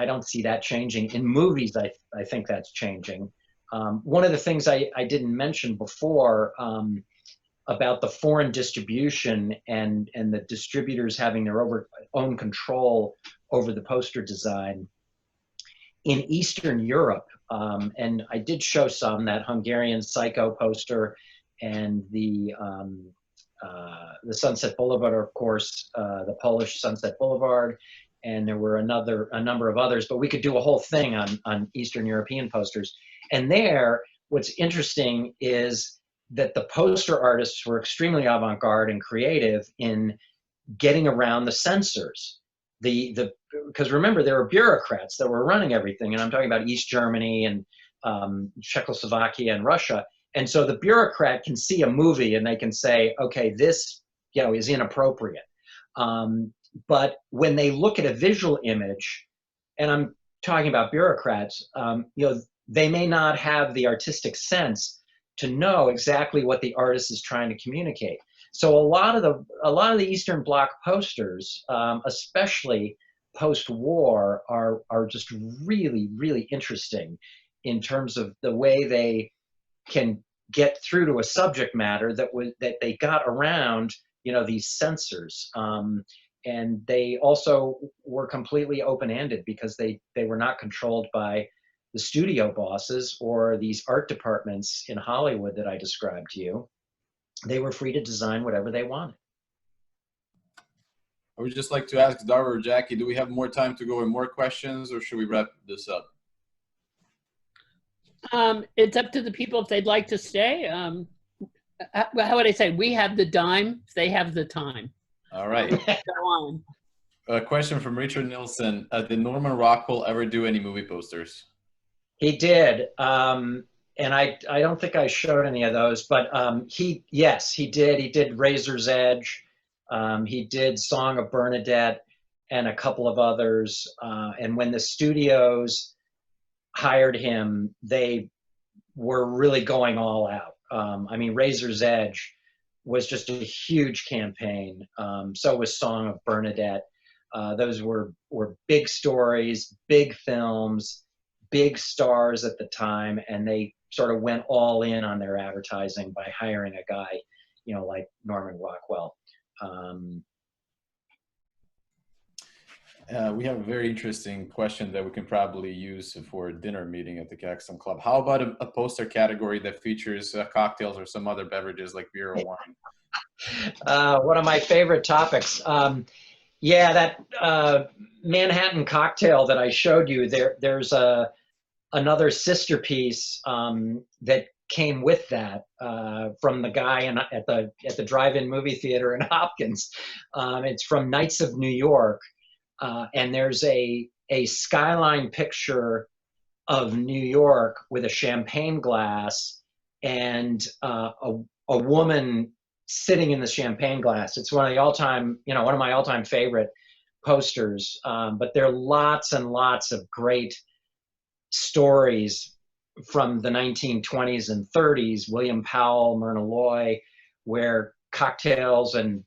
don't see that changing. In movies, I think that's changing. One of the things I didn't mention before about the foreign distribution and the distributors having their own control over the poster design. In Eastern Europe, and I did show some, that Hungarian Psycho poster and the Sunset Boulevard, of course, the Polish Sunset Boulevard, and there were a number of others, but we could do a whole thing on Eastern European posters. And there, what's interesting is that the poster artists were extremely avant-garde and creative in getting around the censors. Because remember, there were bureaucrats that were running everything, and I'm talking about East Germany and Czechoslovakia and Russia. And so the bureaucrat can see a movie and they can say, okay, this is inappropriate. But when they look at a visual image, and I'm talking about bureaucrats, they may not have the artistic sense to know exactly what the artist is trying to communicate. So a lot of the Eastern Bloc posters, especially post-war, are just really, really interesting in terms of the way they can get through to a subject matter that they got around, these censors. And they also were completely open-ended because they were not controlled by the studio bosses or these art departments in Hollywood that I described to you. They were free to design whatever they wanted. I would just like to ask Darva or Jackie, do we have more time to go with more questions, or should we wrap this up? It's up to the people if they'd like to stay. How would I say? We have the dime, they have the time. All right. Go on. A question from Richard Nilsson. Did Norman Rockwell ever do any movie posters? He did. And I don't think I showed any of those, but yes, he did. He did Razor's Edge. He did Song of Bernadette and a couple of others. And when the studios hired him, they were really going all out. Razor's Edge was just a huge campaign. So was Song of Bernadette. Those were big stories, big films, big stars at the time, and they sort of went all in on their advertising by hiring a guy, like Norman Rockwell. We have a very interesting question that we can probably use for a dinner meeting at the Caxton Club. How about a poster category that features cocktails or some other beverages like beer or wine? One of my favorite topics. That Manhattan cocktail that I showed you, there's another sister piece that came with that from the guy at the drive-in movie theater in Hopkins. It's from Nights of New York, and there's a skyline picture of New York with a champagne glass and a woman sitting in the champagne glass. It's one of my all-time favorite posters. But there are lots and lots of great stories from the 1920s and 30s, William Powell, Myrna Loy, where cocktails and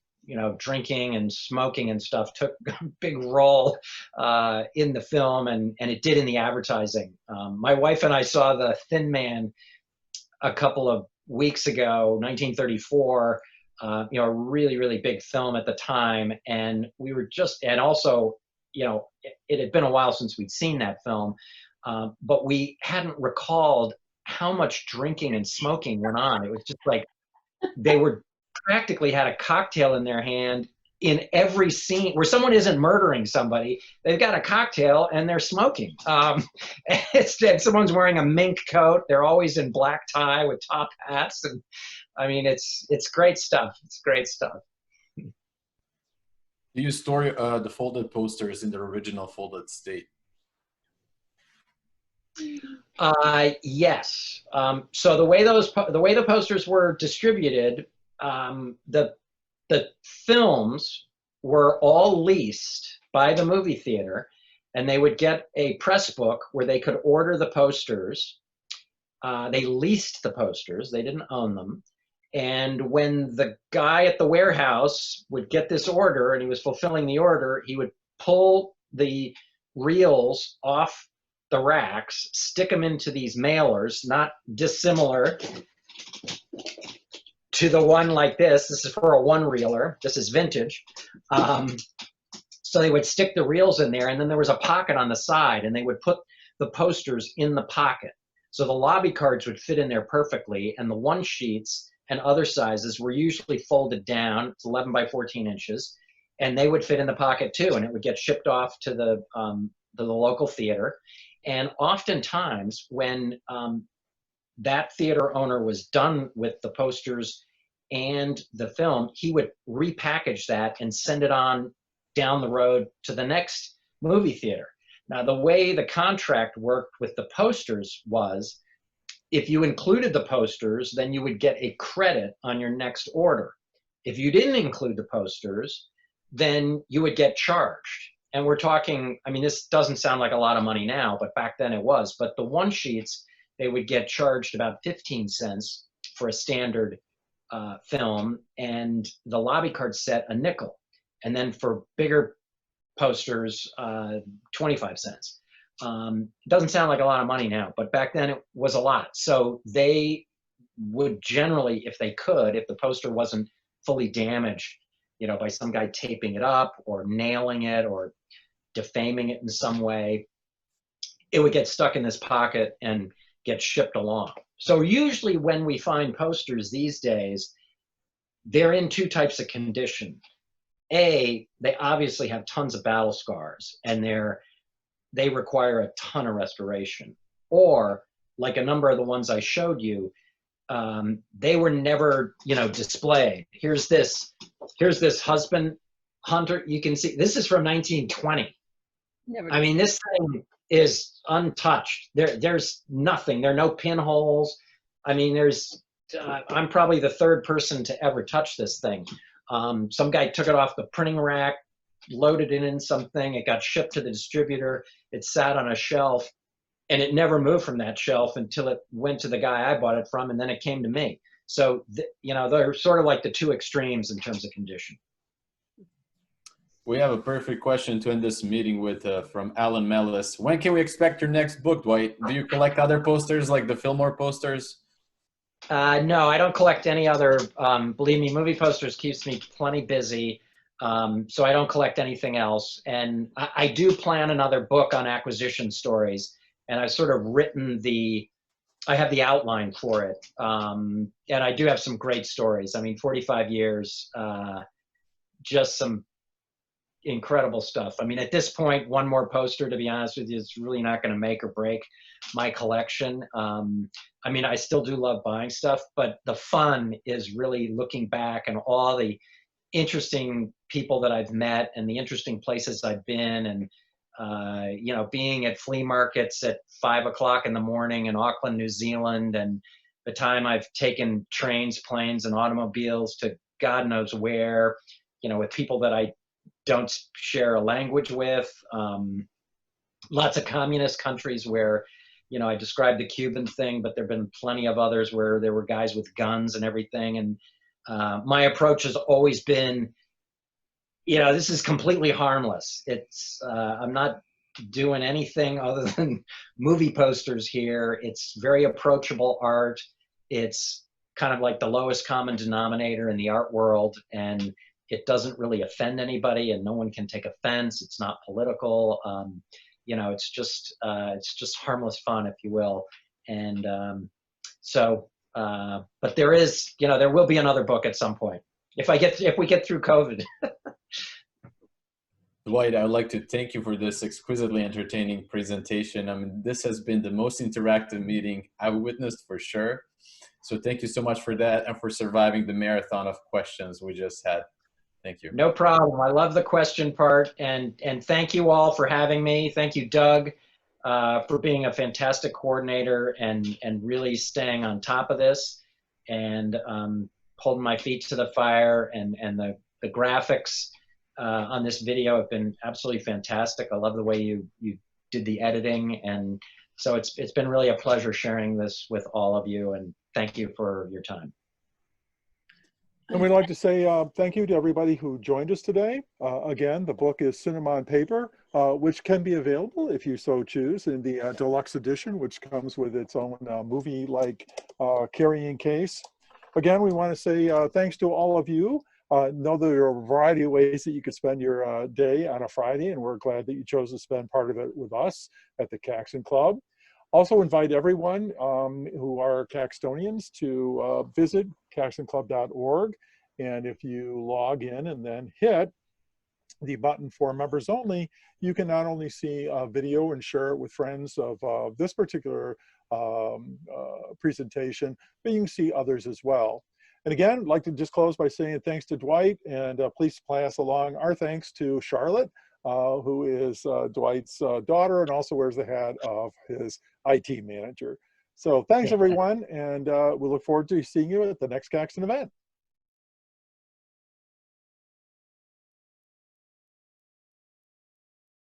drinking and smoking and stuff took a big role in the film, and it did in the advertising. My wife and I saw The Thin Man a couple of weeks ago, 1934, a really, really big film at the time. And we were and also, it had been a while since we'd seen that film, but we hadn't recalled how much drinking and smoking went on. It was just like they were practically had a cocktail in their hand in every scene where someone isn't murdering somebody. They've got a cocktail and they're smoking. Someone's wearing a mink coat. They're always in black tie with top hats. And I mean, it's great stuff. It's great stuff. Do you store the folded posters in their original folded state? Yes. So the way the posters were distributed, the films were all leased by the movie theater, and they would get a press book where they could order the posters. They leased the posters, they didn't own them. And when the guy at the warehouse would get this order and he was fulfilling the order, he would pull the reels off the racks, stick them into these mailers, not dissimilar to the one like this. This is for a one-reeler. This is vintage. So they would stick the reels in there, and then there was a pocket on the side, and they would put the posters in the pocket. So the lobby cards would fit in there perfectly, and the one sheets and other sizes were usually folded down. It's 11 by 14 inches, and they would fit in the pocket too, and it would get shipped off to the local theater. And oftentimes when that theater owner was done with the posters and the film, he would repackage that and send it on down the road to the next movie theater. Now, the way the contract worked with the posters was, if you included the posters, then you would get a credit on your next order. If you didn't include the posters, then you would get charged. And we're talking, I mean, this doesn't sound like a lot of money now, but back then it was. But the one sheets, they would get charged about 15 cents for a standard film, and the lobby card set a nickel. And then for bigger posters, 25 cents. It doesn't sound like a lot of money now, but back then it was a lot. So they would generally, if they could, if the poster wasn't fully damaged, by some guy taping it up or nailing it or defaming it in some way, it would get stuck in this pocket and get shipped along. So usually when we find posters these days, they're in two types of condition. A, they obviously have tons of battle scars and they require a ton of restoration. Or, like a number of the ones I showed you, they were never, displayed. Here's this husband hunter. You can see this is from 1920. I mean, this thing is untouched. There's nothing. There are no pinholes. I mean, I'm probably the third person to ever touch this thing. Some guy took it off the printing rack, loaded it in something. It got shipped to the distributor. It sat on a shelf, and it never moved from that shelf until it went to the guy I bought it from, and then it came to me. So, they're sort of like the two extremes in terms of condition. We have a perfect question to end this meeting with from Alan Mellis. When can we expect your next book, Dwight? Do you collect other posters like the Fillmore posters? No, I don't collect any other. Believe me, movie posters keeps me plenty busy. So I don't collect anything else. And I do plan another book on acquisition stories. And I've sort of I have the outline for it. And I do have some great stories. I mean, 45 years, just some incredible stuff. I mean, at this point, one more poster, to be honest with you, is really not going to make or break my collection. I mean, I still do love buying stuff, but the fun is really looking back and all the interesting people that I've met and the interesting places I've been, and you know, being at flea markets at 5 o'clock in the morning in Auckland, New Zealand, and the time I've taken trains, planes, and automobiles to God knows where, you know, with people that I don't share a language with. Lots of communist countries where, you know, I described the Cuban thing, but there've been plenty of others where there were guys with guns and everything. And my approach has always been, you know, this is completely harmless. It's I'm not doing anything other than movie posters here. It's very approachable art. It's kind of like the lowest common denominator in the art world, and it doesn't really offend anybody, and no one can take offense. It's not political. You know, it's just harmless fun, if you will. And but there is, you know, there will be another book at some point if we get through COVID. Dwight, I would like to thank you for this exquisitely entertaining presentation. I mean, this has been the most interactive meeting I've witnessed for sure. So thank you so much for that and for surviving the marathon of questions we just had. Thank you. No problem. I love the question part, and thank you all for having me. Thank you, Doug, for being a fantastic coordinator and really staying on top of this and holding my feet to the fire. And the graphics on this video have been absolutely fantastic. I love the way you did the editing, and so it's been really a pleasure sharing this with all of you. And thank you for your time. And we'd like to say thank you to everybody who joined us today. Again, the book is Cinema on Paper, which can be available if you so choose in the deluxe edition, which comes with its own movie-like carrying case. Again, we want to say thanks to all of you. Know that there are a variety of ways that you could spend your day on a Friday, and we're glad that you chose to spend part of it with us at the Caxton Club. Also invite everyone who are Caxtonians to visit caxtonclub.org. And if you log in and then hit the button for members only, you can not only see a video and share it with friends of this particular presentation, but you can see others as well. And again, I'd like to just close by saying thanks to Dwight, and please pass along our thanks to Charlotte, who is Dwight's daughter and also wears the hat of his IT manager. So thanks everyone, and we look forward to seeing you at the next Caxton event.